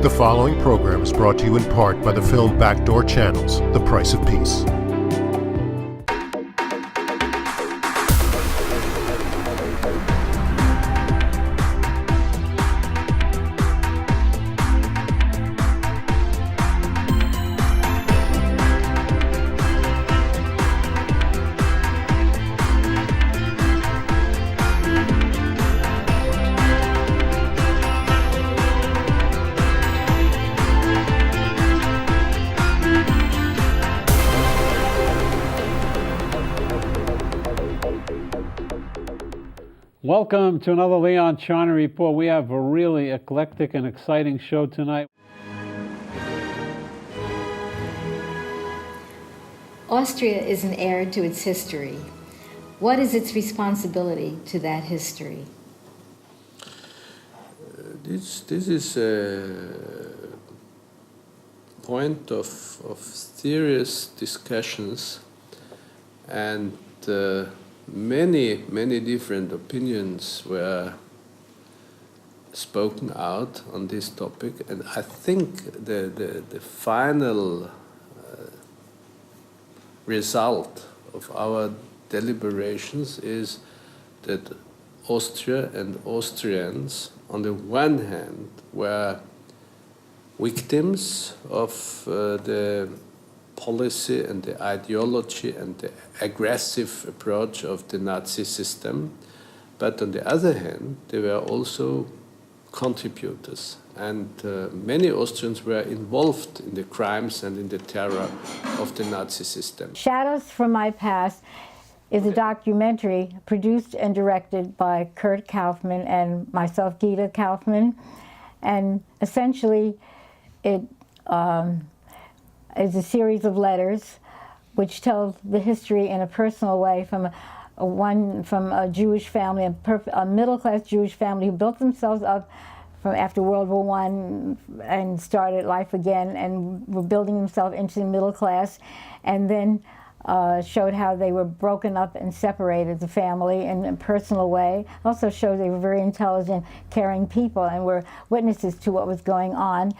The following program is brought to you in part by the film Backdoor Channels, The Price of Peace. Welcome to another Leon Charney Report. We have a really eclectic and exciting show tonight. Austria is an heir to its history. What is its responsibility to that history? This is a point of serious discussions, and many different opinions were spoken out on this topic, and I think the final result of our deliberations is that Austria and Austrians, on the one hand, were victims of the policy and the ideology and the aggressive approach of the Nazi system, but on the other hand, they were also contributors, and many Austrians were involved in the crimes and in the terror of the Nazi system. Shadows from My Past is a documentary produced and directed by Kurt Kaufman and myself, Gita Kaufman, and essentially it is a series of letters which tell the history in a personal way from a Jewish family, a middle-class Jewish family who built themselves up from after World War I and started life again and were building themselves into the middle class, and then showed how they were broken up and separated, the family, in a personal way. Also showed they were very intelligent, caring people and were witnesses to what was going on.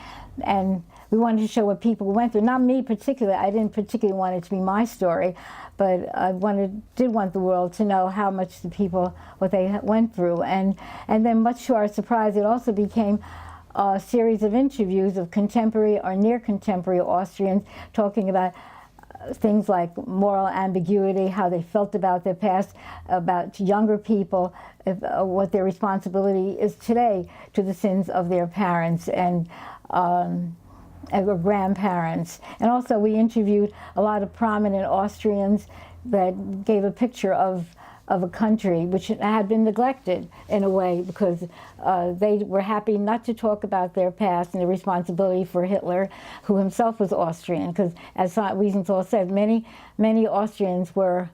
And we wanted to show what people went through. Not me particularly. I didn't particularly want it to be my story, but I did want the world to know how much the people, what they went through. And then much to our surprise, it also became a series of interviews of contemporary or near contemporary Austrians talking about things like moral ambiguity, how they felt about their past, about younger people, what their responsibility is today to the sins of their parents and grandparents. And also we interviewed a lot of prominent Austrians that gave a picture of a country which had been neglected in a way, because they were happy not to talk about their past and the responsibility for Hitler, who himself was Austrian, because as Wiesenthal said, many Austrians were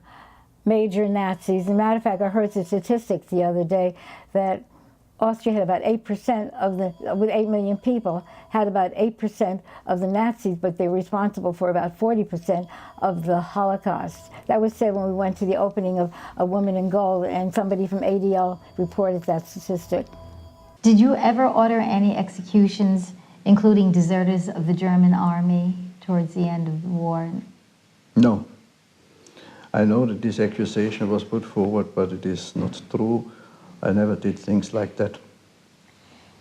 major Nazis. As a matter of fact, I heard the statistics the other day that Austria had about 8% of with 8 million people, had about 8% of the Nazis, but they were responsible for about 40% of the Holocaust. That was said when we went to the opening of A Woman in Gold, and somebody from ADL reported that statistic. Did you ever order any executions, including deserters of the German army, towards the end of the war? No. I know that this accusation was put forward, but it is not true. I never did things like that.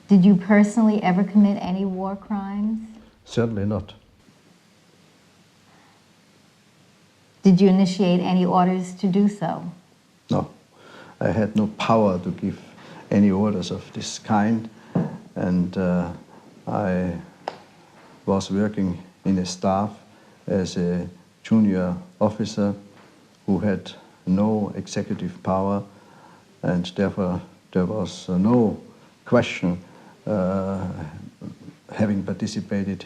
Did you personally ever commit any war crimes? Certainly not. Did you initiate any orders to do so? No. I had no power to give any orders of this kind, and I was working in a staff as a junior officer who had no executive power, and therefore there was no question having participated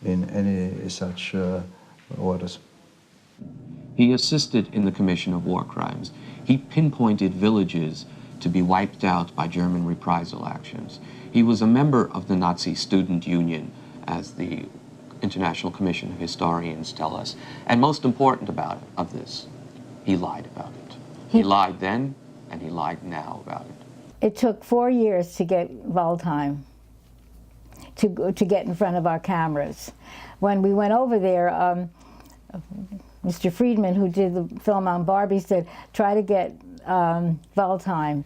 in any such orders. He assisted in the commission of war crimes. He pinpointed villages to be wiped out by German reprisal actions. He was a member of the Nazi Student Union, as the International Commission of Historians tell us. And most important of this, he lied about it. He lied then, and he lied now about it. It took 4 years to get Waldheim. to get in front of our cameras. When we went over there, Mr. Friedman, who did the film on Barbie, said, try to get Waldheim.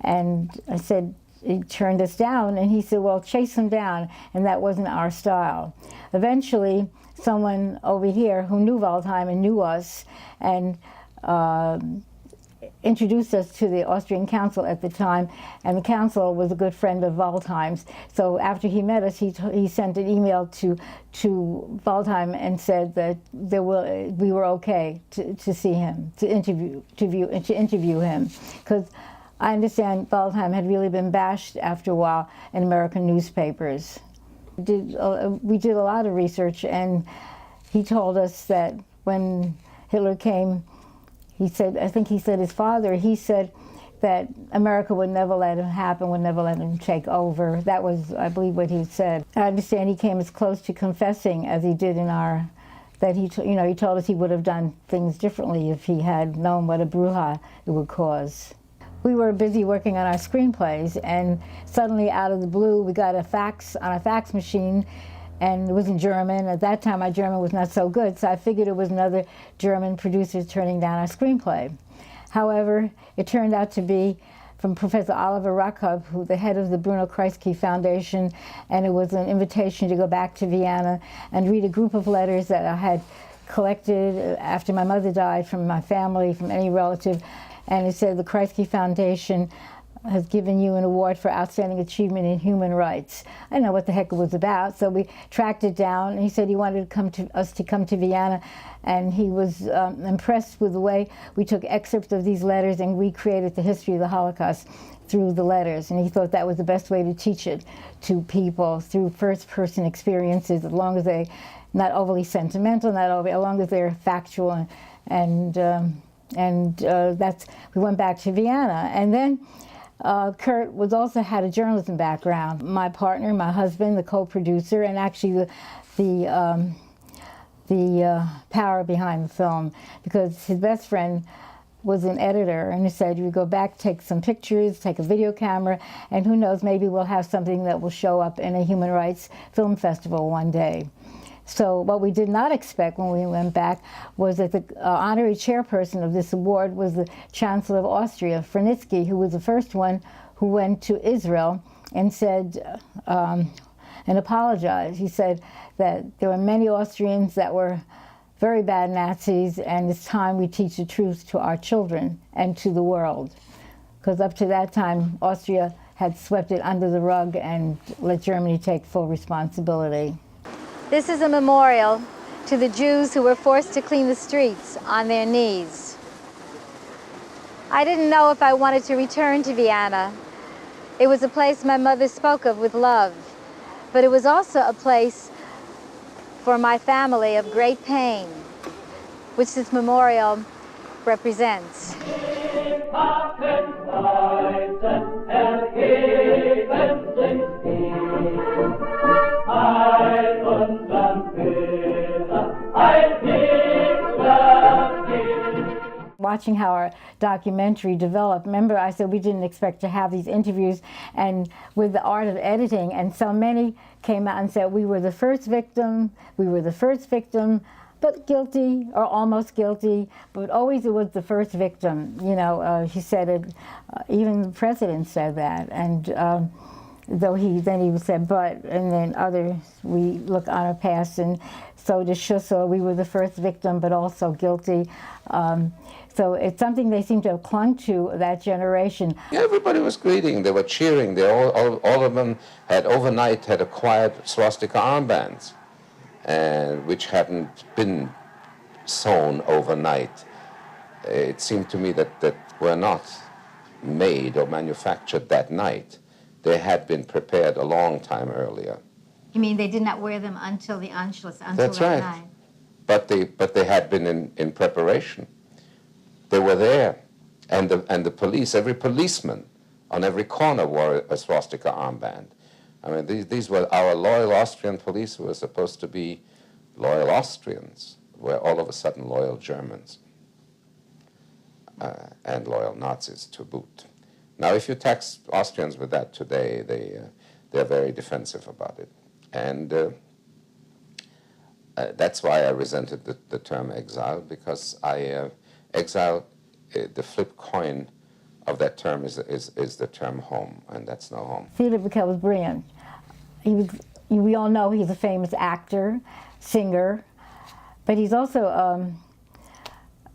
And I said, he turned us down, and he said, well, chase him down, and that wasn't our style. Eventually, someone over here who knew Waldheim and knew us, and introduced us to the Austrian council at the time, and the council was a good friend of Waldheim's. So after he met us, he sent an email to Waldheim and said that we were okay to see him, to interview him, because I understand Waldheim had really been bashed after a while in American newspapers. We did a lot of research, and he told us that when Hitler came, he said, I think he said his father, he said that America would never let him happen, would never let him take over. That was, I believe, what he said. I understand he came as close to confessing as he did in that he told us he would have done things differently if he had known what a brouhaha it would cause. We were busy working on our screenplays, and suddenly out of the blue, we got a fax on a fax machine, and it was in German. At that time, my German was not so good, so I figured it was another German producer turning down our screenplay. However, it turned out to be from Professor Oliver Rackhub, who the head of the Bruno Kreisky Foundation, and it was an invitation to go back to Vienna and read a group of letters that I had collected after my mother died from my family, from any relative. And it said, the Kreisky Foundation has given you an award for outstanding achievement in human rights. I didn't know what the heck it was about, so we tracked it down. And he said he wanted us to come to Vienna, and he was impressed with the way we took excerpts of these letters and recreated the history of the Holocaust through the letters. And he thought that was the best way to teach it to people, through first-person experiences, as long as they're not overly sentimental, as long as they're factual, and we went back to Vienna. And then Kurt also had a journalism background. My partner, my husband, the co-producer, and actually the power behind the film, because his best friend was an editor, and he said, you go back, take some pictures, take a video camera, and who knows, maybe we'll have something that will show up in a human rights film festival one day. So what we did not expect when we went back was that the honorary chairperson of this award was the Chancellor of Austria, Franitzky, who was the first one who went to Israel and said, and apologized. He said that there were many Austrians that were very bad Nazis, and it's time we teach the truth to our children and to the world. Because up to that time, Austria had swept it under the rug and let Germany take full responsibility. This is a memorial to the Jews who were forced to clean the streets on their knees. I didn't know if I wanted to return to Vienna. It was a place my mother spoke of with love, but it was also a place for my family of great pain, which this memorial represents. Watching how our documentary developed, remember I said we didn't expect to have these interviews, and with the art of editing, and so many came out and said we were the first victim, but guilty or almost guilty, but always it was the first victim. You know, he said it, even the president said that, and though he said but, and then others, we look on our past, and so did Schussel, we were the first victim but also guilty. So it's something they seem to have clung to, that generation. Everybody was greeting, they were cheering, they all of them had overnight had acquired swastika armbands, and which hadn't been sewn overnight. It seemed to me that were not made or manufactured that night. They had been prepared a long time earlier. You mean they did not wear them until the Anschluss, until That's that right. night? But they had been in preparation. They were there, and the police, every policeman on every corner wore a swastika armband. I mean, these were our loyal Austrian police who were supposed to be loyal Austrians, were all of a sudden loyal Germans and loyal Nazis to boot. Now, if you tax Austrians with that today, they're very defensive about it. And that's why I resented the term exile, because exile, the flip coin of that term is the term home, and that's no home. Theodor Bikel was brilliant. We all know he's a famous actor, singer, but he's also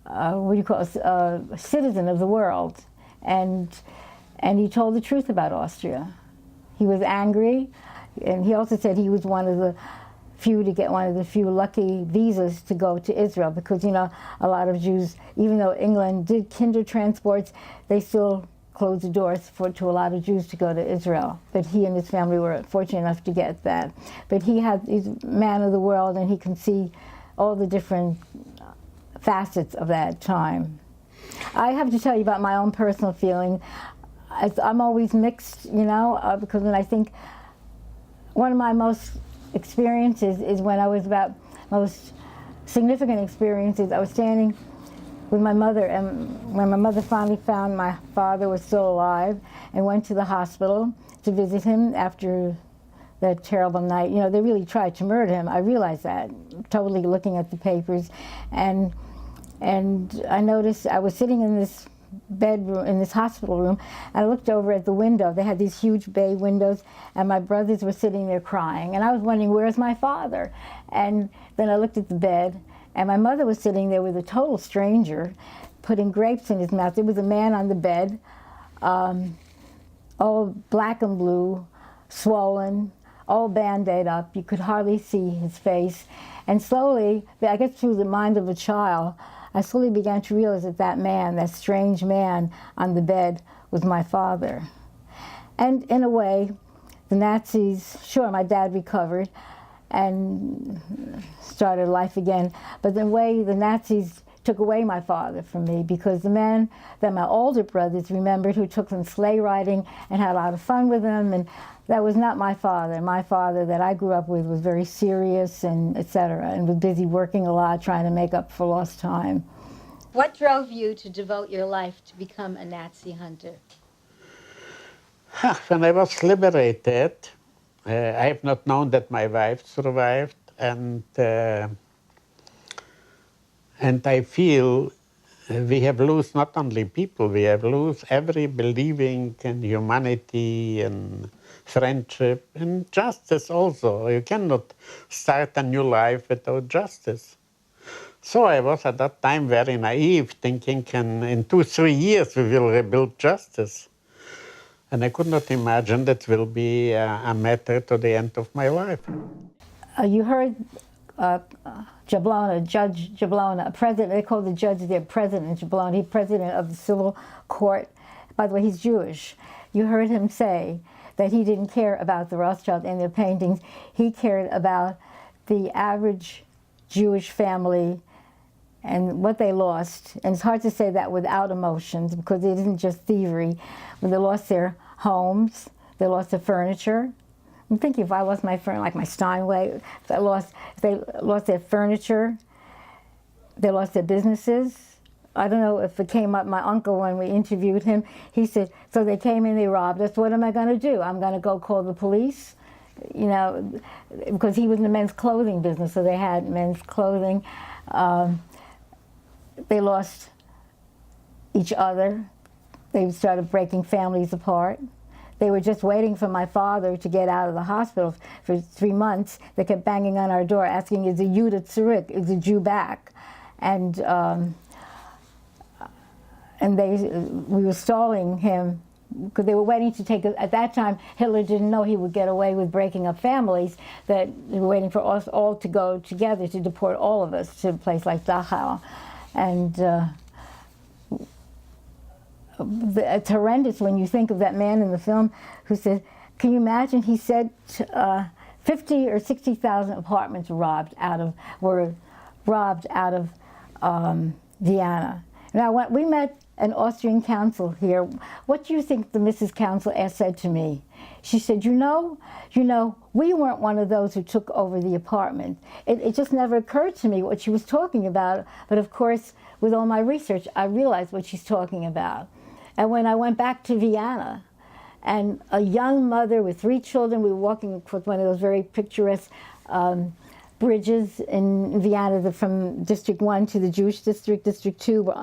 what do you call it, a citizen of the world, and he told the truth about Austria. He was angry, and he also said he was one of the few to get one of the few lucky visas to go to Israel, because, you know, a lot of Jews, even though England did kinder transports, they still closed the doors to a lot of Jews to go to Israel. But he and his family were fortunate enough to get that. But he's a man of the world, and he can see all the different facets of that time. I have to tell you about my own personal feeling. I'm always mixed, you know, because when I think one of my most experiences is when I was most significant experiences, I was standing with my mother, and when my mother finally found my father was still alive and went to the hospital to visit him after that terrible night. You know, they really tried to murder him. I realized that, totally looking at the papers. And I noticed I was sitting in this bedroom, in this hospital room, and I looked over at the window. They had these huge bay windows, and my brothers were sitting there crying. And I was wondering, where's my father? And then I looked at the bed, and my mother was sitting there with a total stranger, putting grapes in his mouth. There was a man on the bed, all black and blue, swollen, all Band-Aid up. You could hardly see his face. And slowly, I guess through the mind of a child, I slowly began to realize that that man, that strange man on the bed, was my father. And in a way, the Nazis, sure, my dad recovered and started life again, but the way the Nazis took away my father from me, because the man that my older brothers remembered, who took them sleigh riding and had a lot of fun with them, and that was not my father. My father that I grew up with was very serious and etc., and was busy working a lot, trying to make up for lost time. What drove you to devote your life to become a Nazi hunter? When I was liberated, I have not known that my wife survived, and I feel we have lost not only people, we have lost every believing in humanity and friendship and justice also. You cannot start a new life without justice. So I was at that time very naive, thinking in 2-3 years we will rebuild justice. And I could not imagine that will be a matter to the end of my life. You heard Jablona, Judge Jablona, president, they call the judge their president, Jablona, he's president of the civil court. By the way, he's Jewish. You heard him say that he didn't care about the Rothschild and their paintings. He cared about the average Jewish family and what they lost. And it's hard to say that without emotions, because it isn't just thievery. When they lost their homes, they lost their furniture. I'm thinking if I lost my furniture, like my Steinway, if they lost their furniture, they lost their businesses. I don't know if it came up, my uncle, when we interviewed him, he said, so they came in, they robbed us, what am I going to do? I'm going to go call the police? You know, because he was in the men's clothing business, so they had men's clothing. They lost each other. They started breaking families apart. They were just waiting for my father to get out of the hospital for 3 months. They kept banging on our door asking, is the Jude zurück? Is the Jew back? And we were stalling him because they were waiting to take, at that time, Hitler didn't know he would get away with breaking up families, that they were waiting for us all to go together to deport all of us to a place like Dachau. And it's horrendous when you think of that man in the film who said, can you imagine, he said 50 or 60,000 apartments were robbed out of Vienna. Now, we met an Austrian council here. What do you think the Mrs. Council said to me? She said, you know, we weren't one of those who took over the apartment. It just never occurred to me what she was talking about. But of course, with all my research, I realized what she's talking about. And when I went back to Vienna and a young mother with 3 children. We were walking with one of those very picturesque bridges in Vienna from District 1 to the Jewish district, District 2.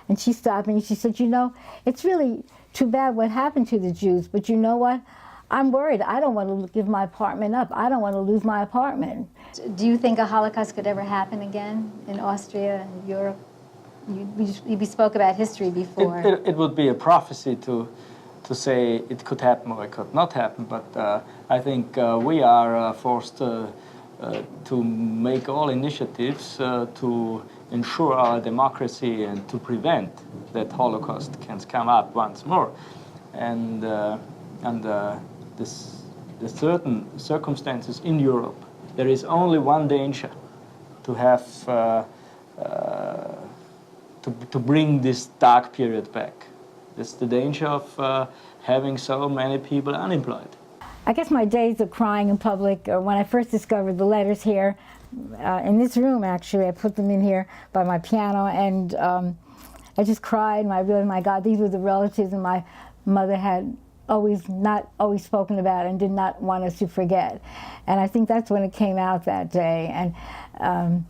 And she stopped me and she said, you know, it's really too bad what happened to the Jews, but you know what? I'm worried. I don't want to give my apartment up. I don't want to lose my apartment. Do you think a Holocaust could ever happen again in Austria and Europe? We spoke about history before. It would be a prophecy to say it could happen or it could not happen, but I think we are forced to make all initiatives to ensure our democracy and to prevent that Holocaust can come up once more. And under the certain circumstances in Europe, there is only one danger: to have to bring this dark period back. It's the danger of having so many people unemployed. I guess my days of crying in public, or when I first discovered the letters here, in this room actually, I put them in here by my piano, and I just cried, and I realized, my God, these were the relatives that my mother had not always spoken about and did not want us to forget. And I think that's when it came out that day. And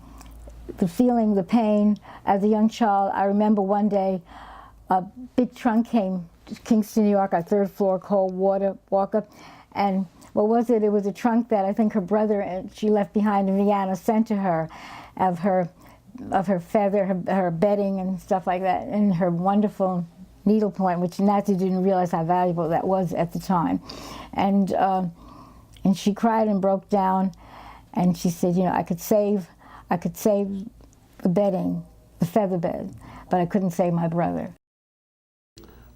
the feeling, the pain, as a young child, I remember one day a big trunk came to Kingston, New York, our 3rd floor, cold water walk-up. And what was it? It was a trunk that I think her brother, she left behind in Vienna, sent to her, of her feather, her bedding and stuff like that, and her wonderful needlepoint, which Nancy didn't realize how valuable that was at the time. And she cried and broke down, and she said, you know, I could save the bedding, the feather bed, but I couldn't save my brother.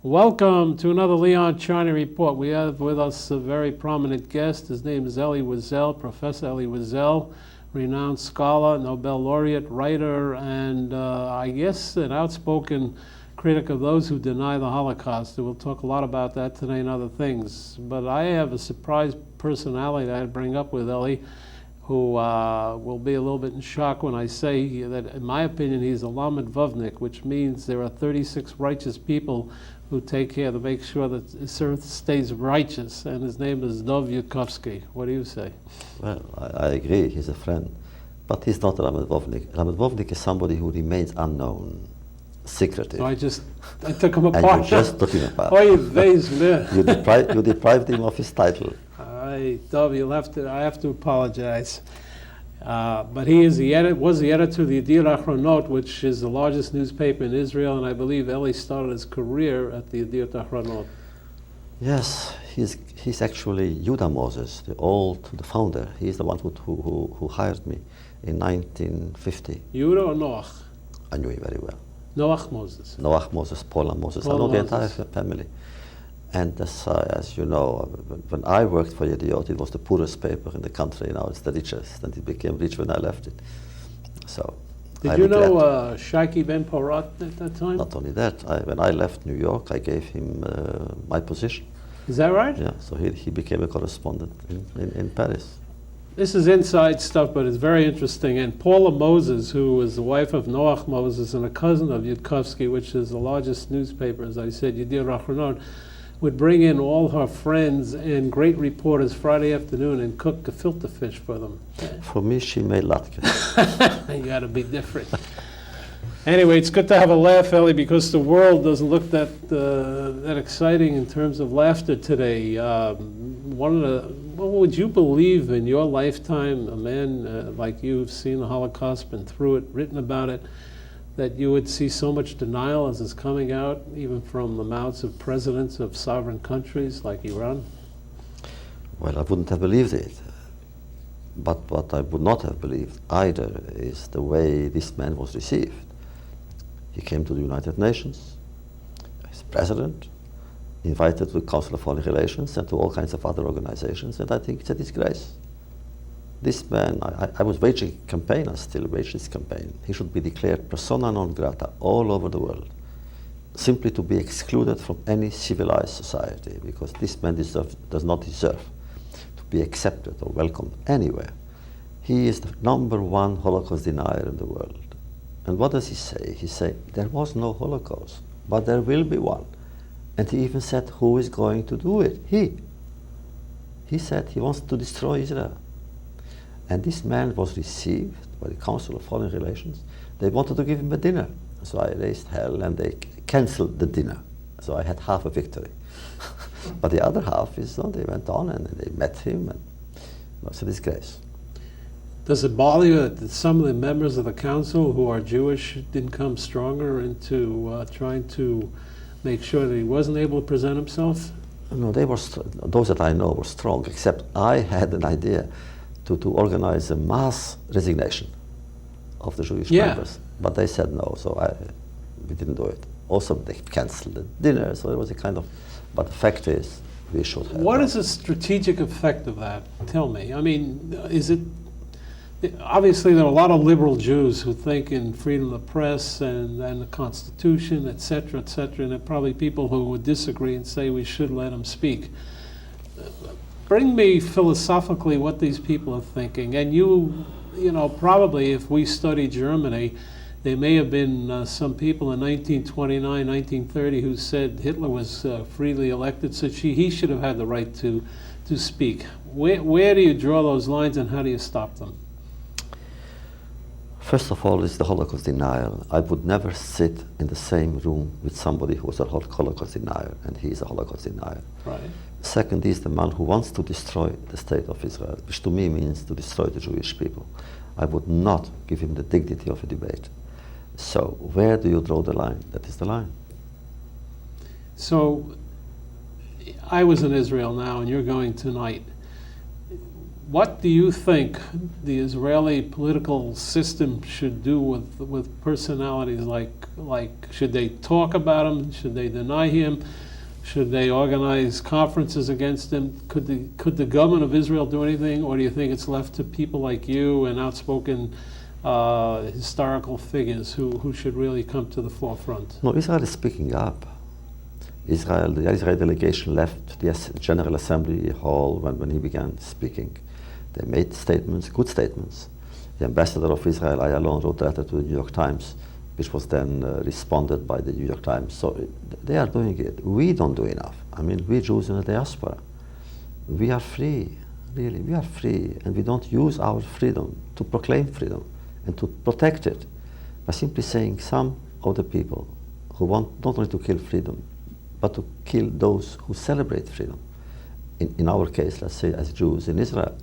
Welcome to another Leon Charney Report. We have with us a very prominent guest. His name is Elie Wiesel, Professor Elie Wiesel, renowned scholar, Nobel laureate, writer, and I guess an outspoken critic of those who deny the Holocaust. We'll talk a lot about that today and other things. But I have a surprise personality that I'd bring up with Elie, who will be a little bit in shock when I say that, in my opinion, he's a Lamed Vovnik, which means there are 36 righteous people who take care to make sure that this earth stays righteous, and his name is Dov Yudkowsky. What do you say? Well, I agree, he's a friend, but he's not a Lamed Vovnik. Lamed Vovnik is somebody who remains unknown, secretive. So I took him apart. And you just took him apart. Oh, you deprived him of his title. Dov, I have to apologize. But he is was the editor of the Yediot Achronot, which is the largest newspaper in Israel, and I believe Elie started his career at the Yediot Achronot. Yes, he's actually Yudah Moses, the founder. He's the one who hired me in 1950. Yudah or Noach? I knew him very well. Noach Moses. Noach Moses, Paula Moses. I know the entire family. And as you know, when I worked for Yediot, it was the poorest paper in the country. Now it's the richest, and it became rich when I left it. So, did you know Shaiki Ben Porat at that time? Not only that, when I left New York, I gave him my position. Is that right? Yeah, so he became a correspondent in Paris. This is inside stuff, but it's very interesting. And Paula Moses, who was the wife of Noach Moses and a cousin of Yudkowsky, which is the largest newspaper, as I said, Yediot Achronot, would bring in all her friends and great reporters Friday afternoon and cook gefilte fish for them. For me, she made latkes. You got to be different. Anyway, it's good to have a laugh, Elie, because the world doesn't look that exciting in terms of laughter today. What would you believe in your lifetime, a man like you who've seen the Holocaust, been through it, written about it, that you would see so much denial as is coming out, even from the mouths of presidents of sovereign countries like Iran? Well, I wouldn't have believed it. But what I would not have believed either is the way this man was received. He came to the United Nations as president, invited to the Council of Foreign Relations and to all kinds of other organizations, and I think it's a disgrace. This man, I was waging a campaign, I still wage this campaign. He should be declared persona non grata all over the world, simply to be excluded from any civilized society, because this man does not deserve to be accepted or welcomed anywhere. He is the #1 Holocaust denier in the world. And what does he say? He says, there was no Holocaust, but there will be one. And he even said, who is going to do it? He said he wants to destroy Israel. And this man was received by the Council of Foreign Relations. They wanted to give him a dinner. So I raised hell and they cancelled the dinner. So I had half a victory. But the other half is, they went on and they met him. And it was a disgrace. Does it bother you that some of the members of the council who are Jewish didn't come stronger into trying to make sure that he wasn't able to present himself? No, they were those that I know were strong, except I had an idea to organize a mass resignation of the Jewish members. But they said no, so we didn't do it. Also, they canceled the dinner, so it was a kind of, but the fact is, we should have. What is the strategic effect of that? Tell me. I mean, is it, obviously there are a lot of liberal Jews who think in freedom of the press and the Constitution, et cetera, and there are probably people who would disagree and say we should let them speak. Bring me philosophically what these people are thinking. And you know, probably if we study Germany, there may have been some people in 1929, 1930 who said Hitler was freely elected, so he should have had the right to speak. Where do you draw those lines and how do you stop them? First of all, is the Holocaust denial. I would never sit in the same room with somebody who was a Holocaust denier, and he is a Holocaust denier. Right. Second is the man who wants to destroy the state of Israel, which to me means to destroy the Jewish people. I would not give him the dignity of a debate. So where do you draw the line? That is the line. So I was in Israel now, and you're going tonight. What do you think the Israeli political system should do with personalities like should they talk about him? Should they deny him? Should they organize conferences against him? Could the government of Israel do anything, or do you think it's left to people like you and outspoken historical figures who should really come to the forefront? No, Israel is speaking up. The Israeli delegation left the General Assembly hall when he began speaking. They made statements, good statements. The ambassador of Israel, I alone, wrote a letter to the New York Times, which was then responded by the New York Times. So they are doing it. We don't do enough. I mean, we Jews in the diaspora, we are free, really, we are free, and we don't use our freedom to proclaim freedom and to protect it by simply saying some of the people who want not only to kill freedom, but to kill those who celebrate freedom. In our case, let's say as Jews in Israel,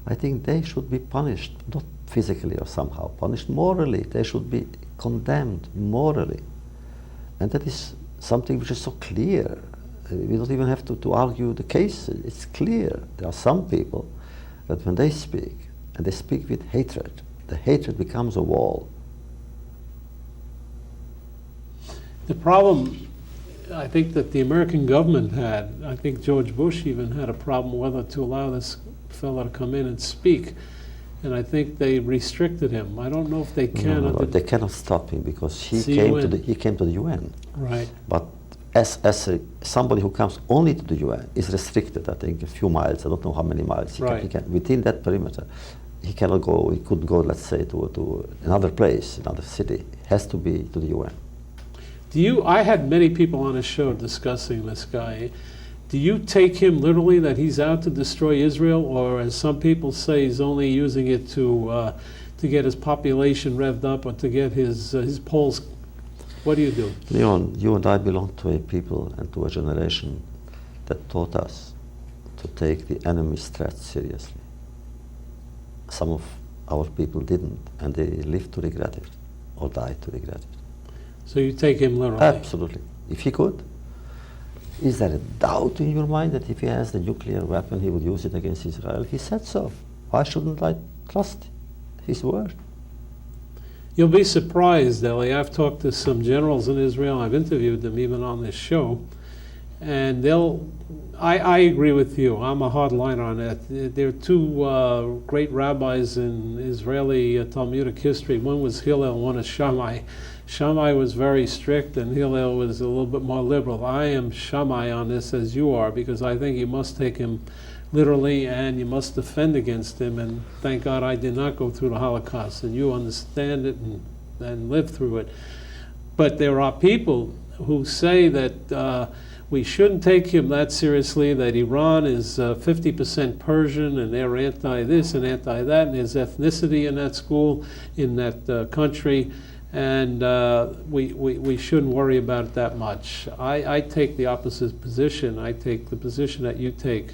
I think they should be punished, not physically or somehow, punished morally. They should be condemned morally. And that is something which is so clear. We don't even have to argue the case. It's clear. There are some people that when they speak, and they speak with hatred, the hatred becomes a wall. The problem, I think, that the American government had, I think George Bush even had a problem whether to allow this fellow to come in and speak. And I think they restricted him. I don't know if they can. No, they cannot stop him because he came to the UN. Right. But as somebody who comes only to the UN is restricted, I think, a few miles. I don't know how many miles. He can, within that perimeter, he cannot go. He couldn't go, let's say, to another place, another city. It has to be to the UN. I had many people on his show discussing this guy. Do you take him literally that he's out to destroy Israel, or as some people say, he's only using it to get his population revved up or to get his polls? What do you do? Leon, you and I belong to a people and to a generation that taught us to take the enemy's threats seriously. Some of our people didn't, and they lived to regret it, or died to regret it. So you take him literally? Absolutely. If he could. Is there a doubt in your mind that if he has the nuclear weapon, he would use it against Israel? He said so. Why shouldn't I trust his word? You'll be surprised, Elie. I've talked to some generals in Israel. I've interviewed them even on this show. And I agree with you. I'm a hardliner on that. There are two great rabbis in Israeli Talmudic history. One was Hillel, one is Shammai. Shammai was very strict and Hillel was a little bit more liberal. I am Shammai on this as you are, because I think you must take him literally and you must defend against him. And thank God I did not go through the Holocaust, and you understand it and live through it. But there are people who say that we shouldn't take him that seriously, that Iran is 50% Persian and they're anti-this and anti-that, and there's ethnicity in that school, in that country, and we shouldn't worry about it that much. I take the opposite position. I take the position that you take.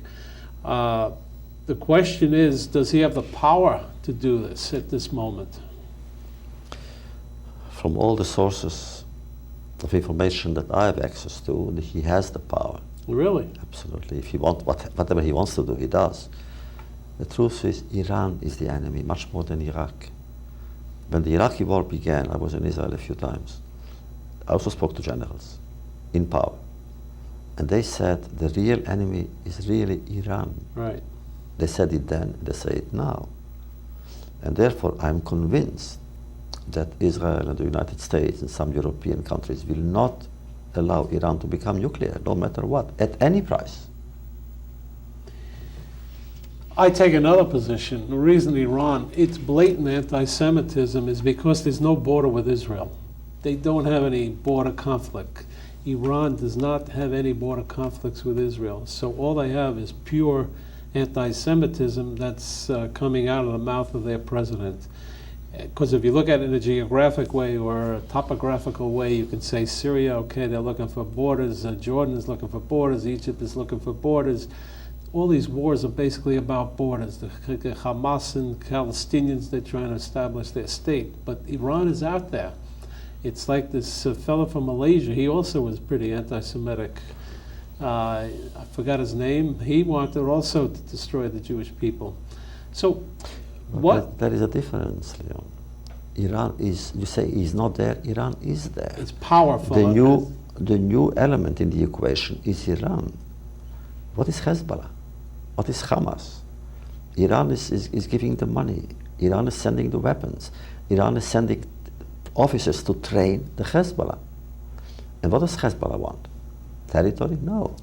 The question is, does he have the power to do this at this moment? From all the sources of information that I have access to, he has the power. Really? Absolutely. If he wants, whatever he wants to do, he does. The truth is, Iran is the enemy, much more than Iraq. When the Iraqi war began, I was in Israel a few times. I also spoke to generals in power. And they said the real enemy is really Iran. Right. They said it then, they say it now. And therefore, I'm convinced that Israel and the United States and some European countries will not allow Iran to become nuclear, no matter what, at any price. I take another position. The reason Iran, its blatant anti-Semitism is because there's no border with Israel. They don't have any border conflict. Iran does not have any border conflicts with Israel. So all they have is pure anti-Semitism that's coming out of the mouth of their president. Because if you look at it in a geographic way or a topographical way, you can say Syria, okay, they're looking for borders, Jordan is looking for borders, Egypt is looking for borders. All these wars are basically about borders. The Hamas and Palestinians, they're trying to establish their state. But Iran is out there. It's like this fellow from Malaysia, he also was pretty anti-Semitic. I forgot his name. He wanted also to destroy the Jewish people. So, what? There is a difference, Leon. Iran is, you say he's not there, Iran is there. It's powerful. The new element in the equation is Iran. What is Hezbollah? What is Hamas? Iran is giving the money. Iran is sending the weapons. Iran is sending officers to train the Hezbollah. And what does Hezbollah want? Territory? No.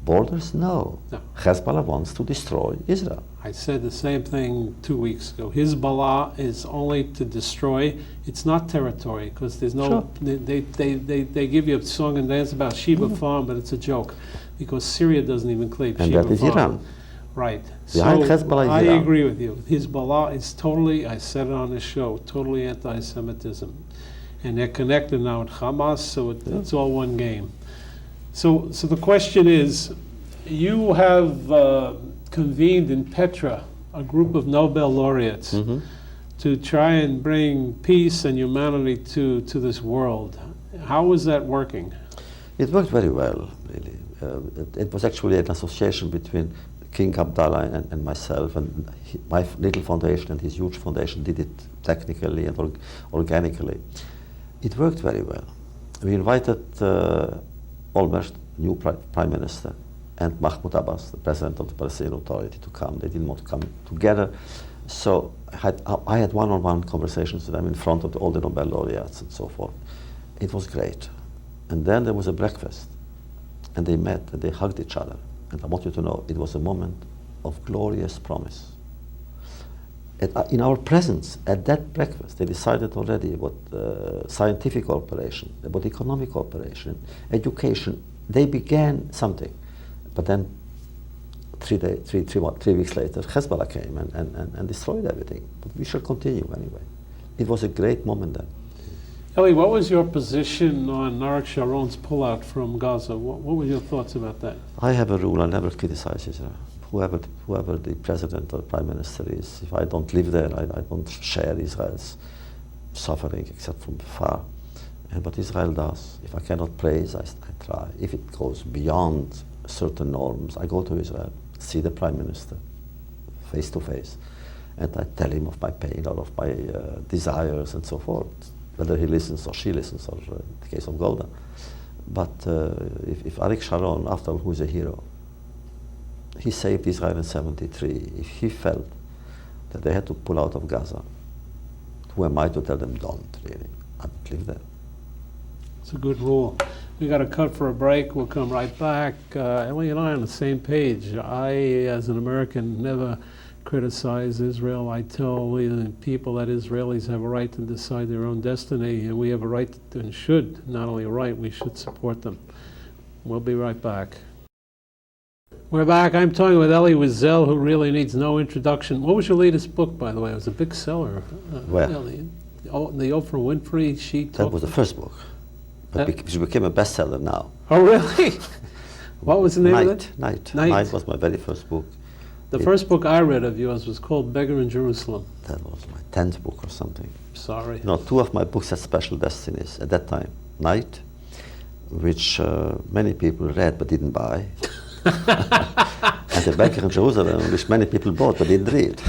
Borders? No. Hezbollah wants to destroy Israel. I said the same thing 2 weeks ago. Hezbollah is only to destroy. It's not territory because there's no. Sure. They give you a song and dance about Sheba Farm, but it's a joke because Syria doesn't even claim Sheba Farm. And that is Iran. Right. Behind so Hezbollah is I Iran. agree with you. Hezbollah is totally, I said it on the show, totally anti-Semitism. And they're connected now with Hamas, so it's all one game. So the question is, you have convened in Petra a group of Nobel laureates to try and bring peace and humanity to this world. How is that working? It worked very well, really. It was actually an association between King Abdallah and myself, and my little foundation and his huge foundation did it technically and organically. It worked very well. We invited Olmert, new prime minister, and Mahmoud Abbas, the president of the Palestinian Authority, to come. They didn't want to come together. So I had one-on-one conversations with them in front of all the Nobel laureates and so forth. It was great. And then there was a breakfast. And they met and they hugged each other. And I want you to know, it was a moment of glorious promise. In our presence at that breakfast, they decided already about scientific cooperation, about economic cooperation, education. They began something. But then 3 weeks later, Hezbollah came and destroyed everything. But we shall continue anyway. It was a great moment then. Elie, what was your position on Arik Sharon's pullout from Gaza? What were your thoughts about that? I have a rule, I never criticize Israel. Whoever the president or prime minister is, if I don't live there, I don't share Israel's suffering except from far. And what Israel does, if I cannot praise, I try. If it goes beyond certain norms, I go to Israel, see the prime minister face to face, and I tell him of my pain or of my desires and so forth, whether he listens or she listens, or the case of Golda. But if Arik Sharon, after all, who is a hero, he saved Israel in 73. If he felt that they had to pull out of Gaza, who am I to tell them don't, really? I don't live there. It's a good rule. We got to cut for a break. We'll come right back. Elie and I are on the same page. I, as an American, never criticize Israel. I tell the people that Israelis have a right to decide their own destiny, and we have a right to, and should, not only a right, we should support them. We'll be right back. We're back. I'm talking with Elie Wiesel, who really needs no introduction. What was your latest book, by the way? It was a big seller. Where? Elie. The Oprah Winfrey, she That talked. was the first book. But it became a bestseller now. Oh, really? What was the name of it? Night. Night. Night was my very first book. The first book I read of yours was called Beggar in Jerusalem. That was my 10th book or something. Sorry. No, two of my books had special destinies at that time. Night, which many people read but didn't buy. And The Beggar in Jerusalem, which many people bought but didn't read.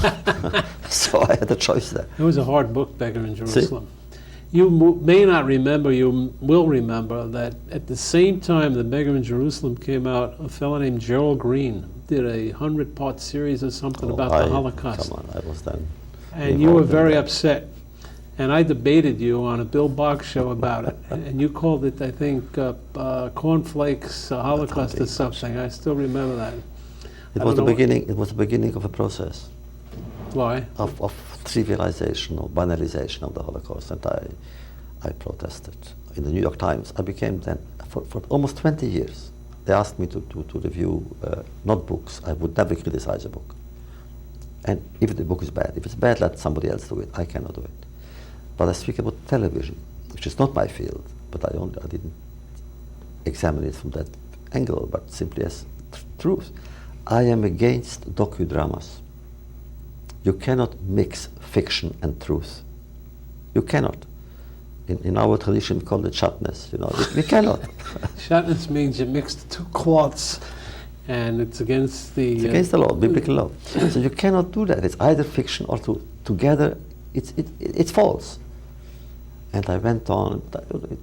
So I had a choice there. It was a hard book, Beggar in Jerusalem. You may not remember, you will remember that at the same time The Beggar in Jerusalem came out, a fellow named Gerald Green did a 100-part series or something about the Holocaust. Come on, I was then. And you were very upset. And I debated you on a Bill Boggs show about it. And you called it, I think, Cornflakes Holocaust or something. I still remember that. It was the beginning. It was the beginning of a process. Why? Of trivialization or banalization of the Holocaust, and I protested. In the New York Times, I became then, for almost 20 years, they asked me to review not books. I would never criticize a book. And if the book is bad, if it's bad, let somebody else do it. I cannot do it. But I speak about television, which is not my field, but I didn't examine it from that angle, but simply as truth. I am against docudramas. You cannot mix fiction and truth. You cannot. In our tradition, we call it shatnez. You know, we cannot. Shatnez means you mix the two cloths, and it's against the... It's against the law, biblical law. So you cannot do that. It's either fiction or truth. Together, it's false. And I went on,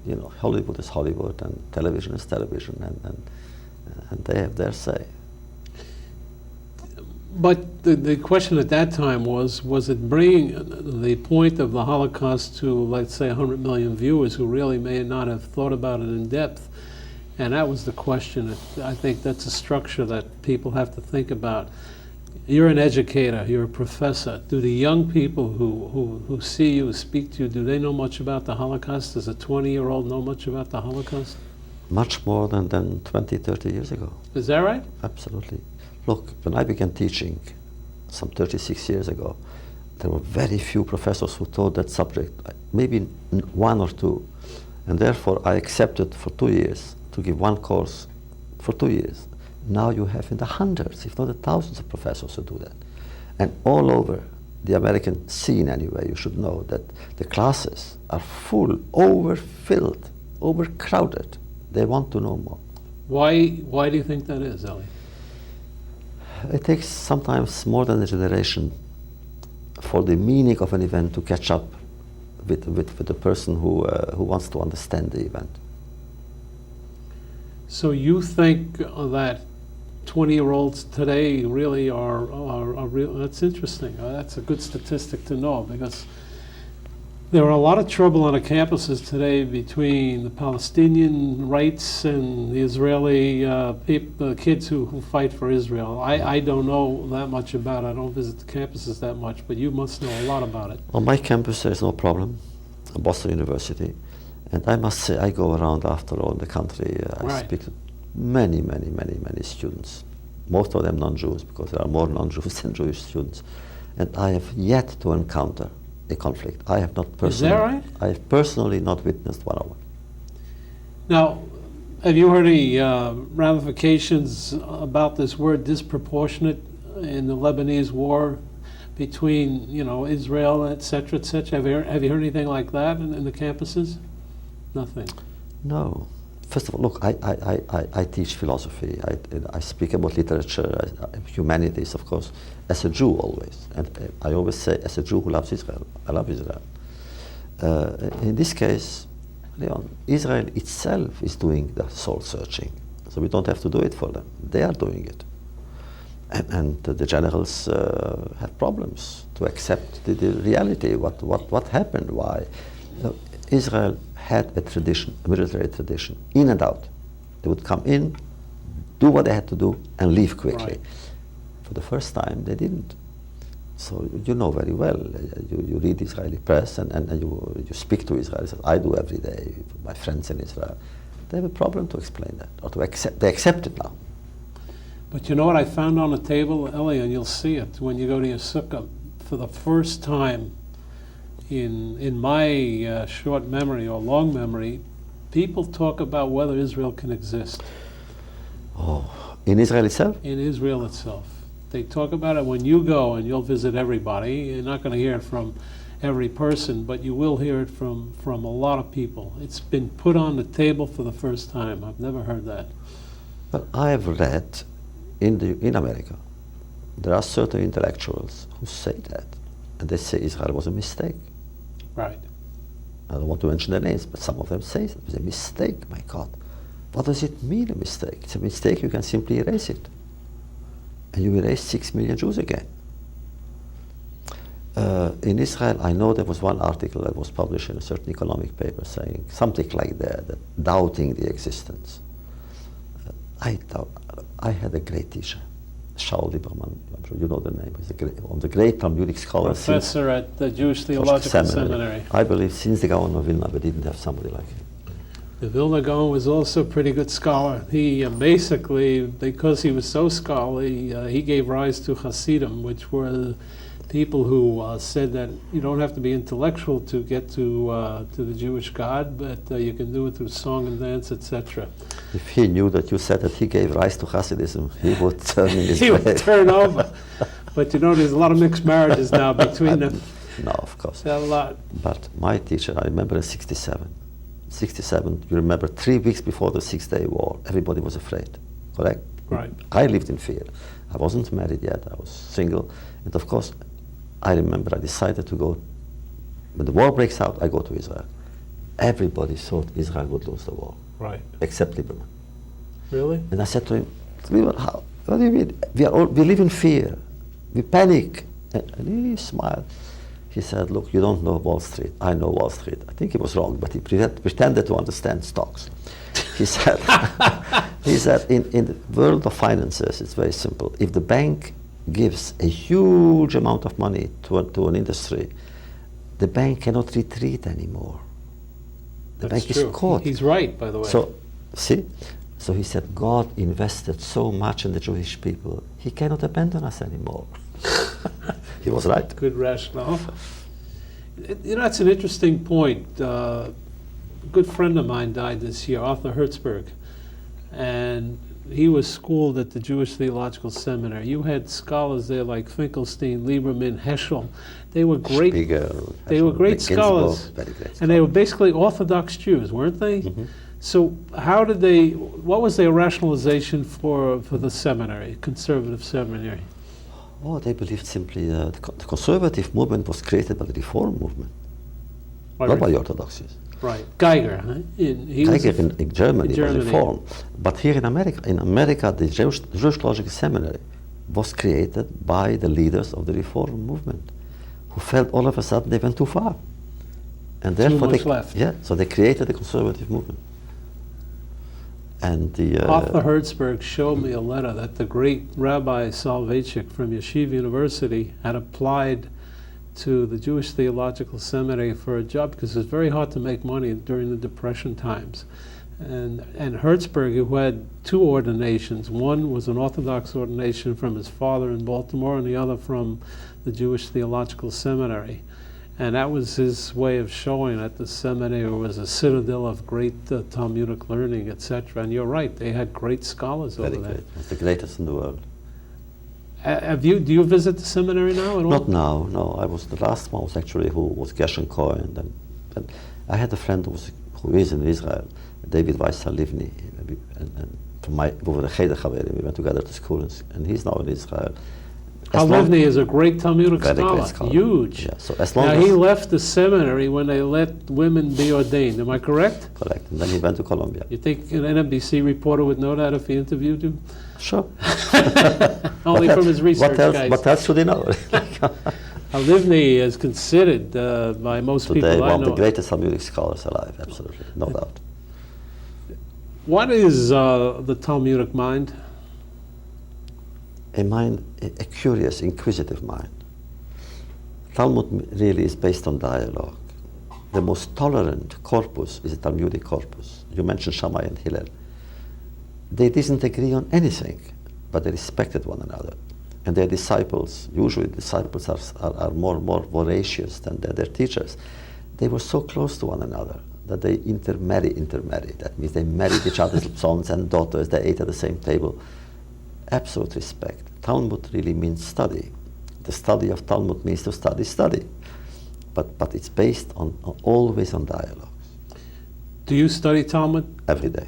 you know, Hollywood is Hollywood, and television is television, and they have their say. But the question at that time was it bringing the point of the Holocaust to, let's say, 100 million viewers who really may not have thought about it in depth? And that was the question. I think that's a structure that people have to think about. You're an educator, you're a professor. Do the young people who see you, speak to you, do they know much about the Holocaust? Does a 20-year-old know much about the Holocaust? Much more than 20, 30 years ago. Is that right? Absolutely. Look, when I began teaching some 36 years ago, there were very few professors who taught that subject, maybe one or two. And therefore, I accepted for 2 years to give one course for 2 years. Now you have in the hundreds, if not the thousands of professors who do that. And all over the American scene anyway, you should know that the classes are full, overfilled, overcrowded. They want to know more. Why do you think that is, Elie? It takes sometimes more than a generation for the meaning of an event to catch up with the person who wants to understand the event. So you think that 20-year-olds today really are real? That's interesting. That's a good statistic to know, because there are a lot of trouble on the campuses today between the Palestinian rights and the Israeli kids who fight for Israel. I don't know that much about it. I don't visit the campuses that much, but you must know a lot about it. On my campus, there is no problem, Boston University. And I must say, I go around after all in the country. I speak to many students. Most of them non-Jews, because there are more non-Jews than Jewish students. And I have yet to encounter a conflict. I have not personally. Is that right? I have personally not witnessed one of them. Now, have you heard any ramifications about this word disproportionate in the Lebanese war between, you know, Israel, et cetera, et cetera? Have you heard anything like that in the campuses? Nothing. No. First of all, look, I teach philosophy. I speak about literature, humanities, of course, as a Jew always. And I always say, as a Jew who loves Israel, I love Israel. In this case, Leon, Israel itself is doing the soul searching. So we don't have to do it for them. They are doing it. And the generals have problems to accept the reality, what happened, why. Israel had a tradition, a military tradition, in and out. They would come in, do what they had to do, and leave quickly. Right. For the first time, they didn't. So you know very well, you read Israeli press and you speak to Israelis, I do every day, my friends in Israel. they have a problem to explain that, or to accept. They accept it now. But you know what I found on the table, Elie, and you'll see it when you go to your sukkah. For the first time in my short memory or long memory, people talk about whether Israel can exist. Oh, in Israel itself? In Israel itself. They talk about it when you go, and you'll visit everybody. You're not going to hear it from every person, but you will hear it from a lot of people. It's been put on the table for the first time. I've never heard that. But I have read in America, there are certain intellectuals who say that, and they say Israel was a mistake. Right. I don't want to mention their names, but some of them say it was a mistake. My God, what does it mean, a mistake? It's a mistake, you can simply erase it. And you erase 6 million Jews again. In Israel, I know there was one article that was published in a certain economic paper saying something like that doubting the existence. I had a great teacher, Shaul Lieberman, I'm sure you know the name. He's one of the great Talmudic scholars. Professor at the Jewish Theological Seminary. I believe since the Gaon of Vilna, we didn't have somebody like him. The Vilna Gaon was also a pretty good scholar. He basically, because he was so scholarly, he gave rise to Hasidim, which were people who said that you don't have to be intellectual to get to the Jewish God, but you can do it through song and dance, etc. If he knew that you said that he gave rise to Hasidism, he would turn in his He would turn over. But you know, there's a lot of mixed marriages now between them. No, of course. A lot. But my teacher, I remember in 67, you remember 3 weeks before the 6-day war, everybody was afraid, correct? Right. I lived in fear. I wasn't married yet, I was single. And of course, I remember I decided to go, when the war breaks out, I go to Israel. Everybody thought Israel would lose the war. Right. Except Lieberman. Really? And I said to him, Lieberman, what do you mean? We live in fear. We panic. And he smiled. He said, look, you don't know Wall Street. I know Wall Street. I think he was wrong, but he pretended to understand stocks. He said, in the world of finances, it's very simple. If the bank gives a huge amount of money to an industry, the bank cannot retreat anymore. The bank is caught. He's right, by the way. So, see? So he said, God invested so much in the Jewish people, he cannot abandon us anymore. He was right. Good rationale. You know, that's an interesting point. A good friend of mine died this year, Arthur Hertzberg, and he was schooled at the Jewish Theological Seminary. You had scholars there like Finkelstein, Lieberman, Heschel. They were great. Spiegel, they were great scholars, very great and they were basically Orthodox Jews, weren't they? Mm-hmm. So how did they? What was their rationalization for the seminary, conservative seminary? Oh, they believed simply the conservative movement was created by the Reform movement, not by the Orthodoxies. Right, Geiger. Huh? Geiger in Germany was Reform, but here in America, the Jewish Theological Seminary was created by the leaders of the Reform movement, who felt all of a sudden they went too far, and therefore so they created the conservative movement. And Arthur Hertzberg showed me a letter that the great Rabbi Soloveitchik from Yeshiva University had applied to the Jewish Theological Seminary for a job because it was very hard to make money during the Depression times. And Hertzberg, who had 2 ordinations, one was an Orthodox ordination from his father in Baltimore and the other from the Jewish Theological Seminary. And that was his way of showing that the seminary was a citadel of great Talmudic learning, etc. And you're right, they had great scholars over there. It was the greatest in the world. Do you visit the seminary now at all? Not now, no. The last one was actually who was Gershon Cohen. And I had a friend who is in Israel, David Weissel Livni, and from over the Cheder Chaveri, we went together to school, and he's now in Israel. Livni is a great Talmudic scholar, huge. Yeah, so he left the seminary when they let women be ordained, am I correct? Correct, and then he went to Columbia. You think an NBC reporter would know that if he interviewed you? Sure. Only from his research, guys. What else should he know? Livni is considered by most people I know. Today, one of the greatest Talmudic scholars alive, absolutely, no doubt. What is the Talmudic mind? A mind, a curious, inquisitive mind. Talmud really is based on dialogue. the most tolerant corpus is the Talmudic corpus. You mentioned Shammai and Hillel. They didn't agree on anything, but they respected one another. And their disciples, usually disciples are more voracious than their teachers. They were so close to one another that they intermarried. That means they married each other's sons and daughters. They ate at the same table. Absolute respect. Talmud really means study. The study of Talmud means to study. But it's based on always on dialogues. Do you study Talmud? Every day.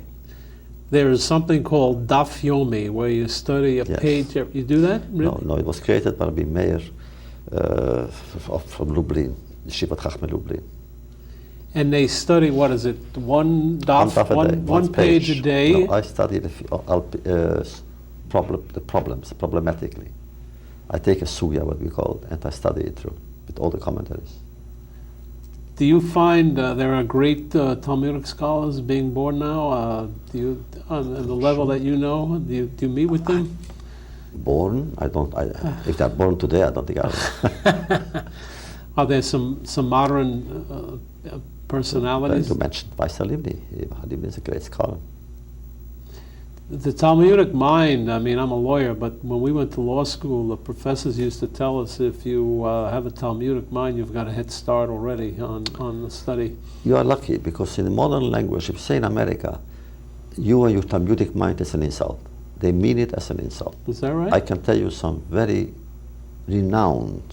There is something called Daf Yomi, where you study a page. You do that? Really? No, it was created by Rabbi Meir from Lublin, Yeshivat Chachmei Lublin. And they study, what is it, one page a day? No, I study problems, problematically. I take a sugya, what we call, and I study it through with all the commentaries. Do you find there are great Talmudic scholars being born now? Do you, on the level that you know, do you meet with them? Born? If they're born today, I don't think I will. Are there some modern personalities? You mentioned Wiesel Livni. Livni is a great scholar. The Talmudic mind, I mean, I'm a lawyer, but when we went to law school, the professors used to tell us if you have a Talmudic mind, you've got a head start already on the study. You are lucky, because in the modern language, if you say in America, you and your Talmudic mind is an insult. They mean it as an insult. Is that right? I can tell you some very renowned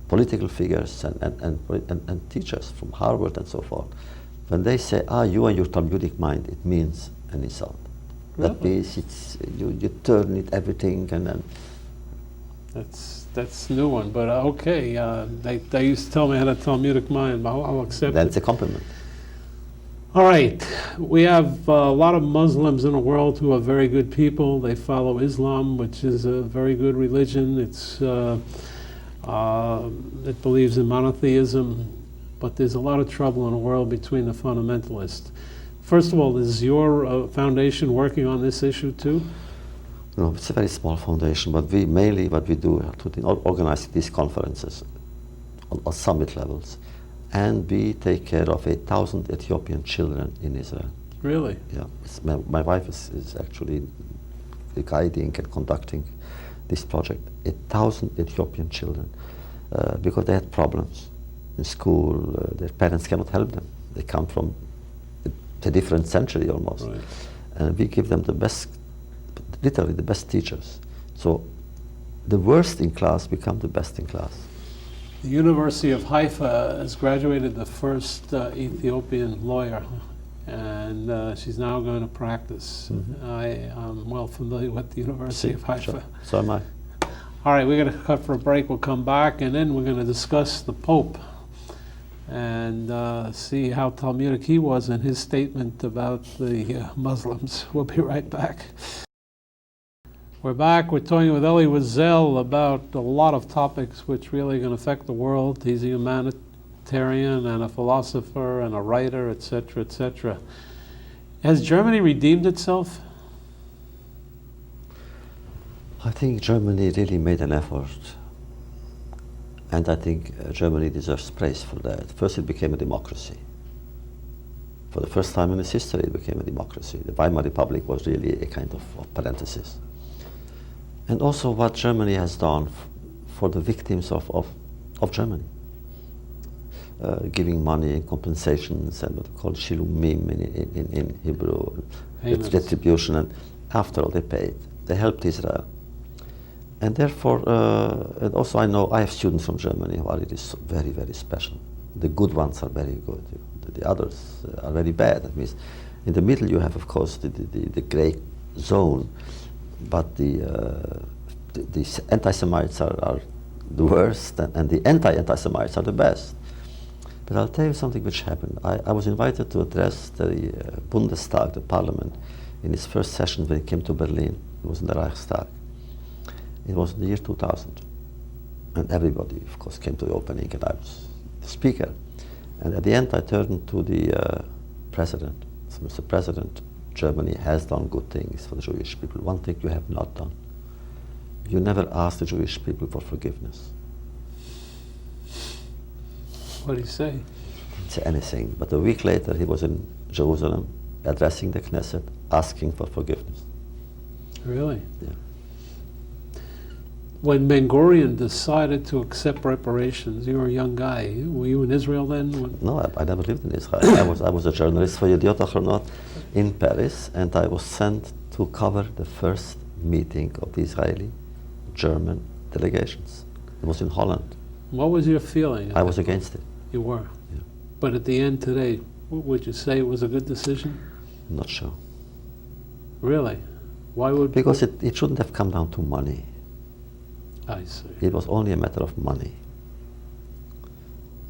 political figures and teachers from Harvard and so forth. When they say, you and your Talmudic mind, it means an insult. Really? That means it's you turn it everything and then. That's a new one, but okay. They used to tell me I had a Talmudic mind, but I'll accept it. That's a compliment. All right, we have a lot of Muslims in the world who are very good people. They follow Islam, which is a very good religion. It believes in monotheism, but there's a lot of trouble in the world between the fundamentalists. First of all, is your foundation working on this issue too? No, it's a very small foundation, but what we do is organize these conferences on summit levels, and we take care of 1,000 Ethiopian children in Israel. Really? Yeah. My wife is actually guiding and conducting this project. 1,000 Ethiopian children, because they had problems in school. Their parents cannot help them. They come from a different century almost. Right. And we give them the best, literally the best teachers. So the worst in class become the best in class. The University of Haifa has graduated the first Ethiopian lawyer, and she's now going to practice. Mm-hmm. I am well familiar with the University of Haifa. Sure. So am I. All right, we're going to cut for a break. We'll come back, and then we're going to discuss the Pope and see how Talmudic he was in his statement about the Muslims. We'll be right back. We're back. We're talking with Elie Wiesel about a lot of topics which really are going to affect the world. He's a humanitarian and a philosopher and a writer, etc., etc. Has Germany redeemed itself? I think Germany really made an effort. And I think Germany deserves praise for that. First, it became a democracy. For the first time in its history, it became a democracy. The Weimar Republic was really a kind of parenthesis. And also what Germany has done for the victims of Germany. Giving money and compensations and what we call shilumim in Hebrew, retribution, and after all they paid. They helped Israel. And therefore, and also I have students from Germany who are really very, very special. The good ones are very good. The others are very bad. That means in the middle you have, of course, the grey zone, but the anti-Semites are the worst, and the anti-Semites are the best. But I'll tell you something which happened. I was invited to address the Bundestag, the parliament, in its first session when it came to Berlin. It was in the Reichstag. It was in the year 2000. And everybody, of course, came to the opening, and I was the speaker. And at the end, I turned to the president. So, Mr. President, Germany has done good things for the Jewish people. One thing you have not done. You never asked the Jewish people for forgiveness. What did he say? Didn't say anything. But a week later, he was in Jerusalem, addressing the Knesset, asking for forgiveness. Really? Yeah. When Ben-Gurion decided to accept reparations, you were a young guy. Were you in Israel then? No, I never lived in Israel. I was a journalist for Yediot Achronot in Paris, and I was sent to cover the first meeting of the Israeli-German delegations. It was in Holland. What was your feeling? I was against it. You were? Yeah. But at the end today, would you say it was a good decision? I'm not sure. Really? Why would? Because it shouldn't have come down to money. I see. It was only a matter of money.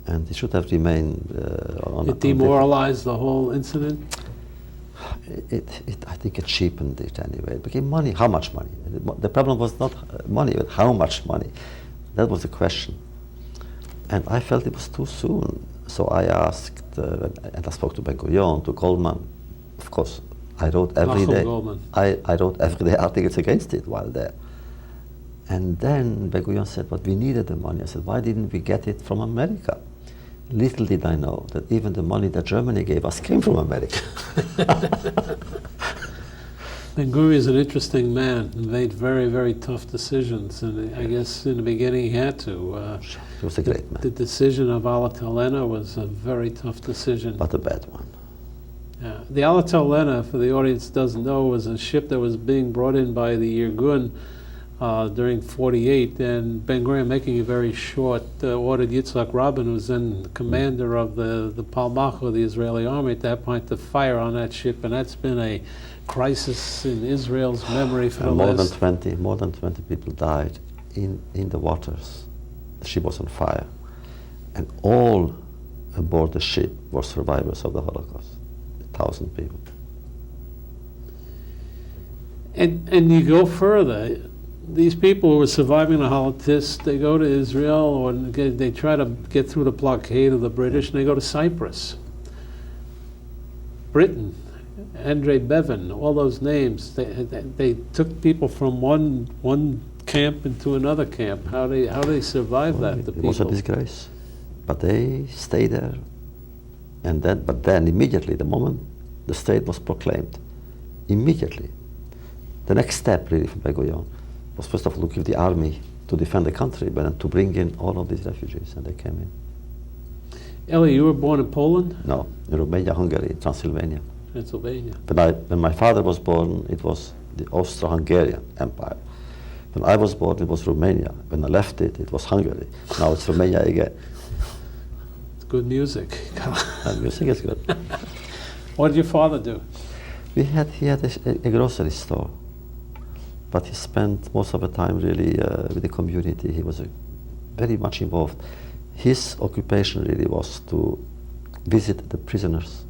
And it should have remained on... It demoralized the whole incident? I think it cheapened it anyway. It became money. How much money? The problem was not money, but how much money? That was the question. And I felt it was too soon. So I asked, and I spoke to Ben-Gurion, to Goldman. Of course, I wrote every day. I wrote every day articles against it while there. And then Ben-Gurion said, but we needed the money. I said, why didn't we get it from America? Little did I know that even the money that Germany gave us came from America. Ben-Gurion is an interesting man and made very, very tough decisions. And I guess in the beginning he had to. He was a great man. The decision of Alat Helena was a very tough decision. But a bad one. Yeah. The Alat Helena, for the audience doesn't know, was a ship that was being brought in by the Irgun during '48, and Ben-Gurion, making it very short, ordered Yitzhak Rabin, who was then the commander of the Palmach of the Israeli army at that point, to fire on that ship, and that's been a crisis in Israel's memory for the last... More than 20 people died in the waters. The ship was on fire. And all aboard the ship were survivors of the Holocaust, 1,000 people. And you go further. These people who were surviving the Holocaust, they go to Israel, or they try to get through the blockade of the British, and they go to Cyprus. Britain, Andre Bevin, all those names, they took people from one camp into another camp. How they survived that? It was a disgrace, but they stayed there. But then immediately, the moment the state was proclaimed, immediately, the next step really from Ben-Gurion was first of all to give the army to defend the country, but then to bring in all of these refugees, and they came in. Elie, you were born in Poland? No, in Romania, Hungary, Transylvania. Transylvania. When my father was born, it was the Austro-Hungarian Empire. When I was born, it was Romania. When I left it, it was Hungary. Now it's Romania again. It's good music. And music is good. What did your father do? He had a grocery store, but he spent most of the time really with the community. He was very much involved. His occupation really was to visit the prisoners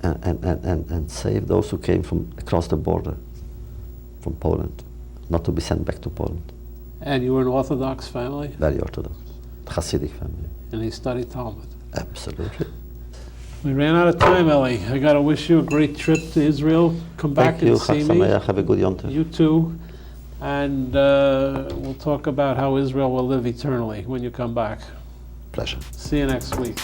and save those who came from across the border from Poland, not to be sent back to Poland. And you were an Orthodox family? Very Orthodox, Hasidic family. And he studied Talmud? Absolutely. We ran out of time, Elie. I got to wish you a great trip to Israel. Come back and see me. Have a good Yom Tov. You too. And we'll talk about how Israel will live eternally when you come back. Pleasure. See you next week.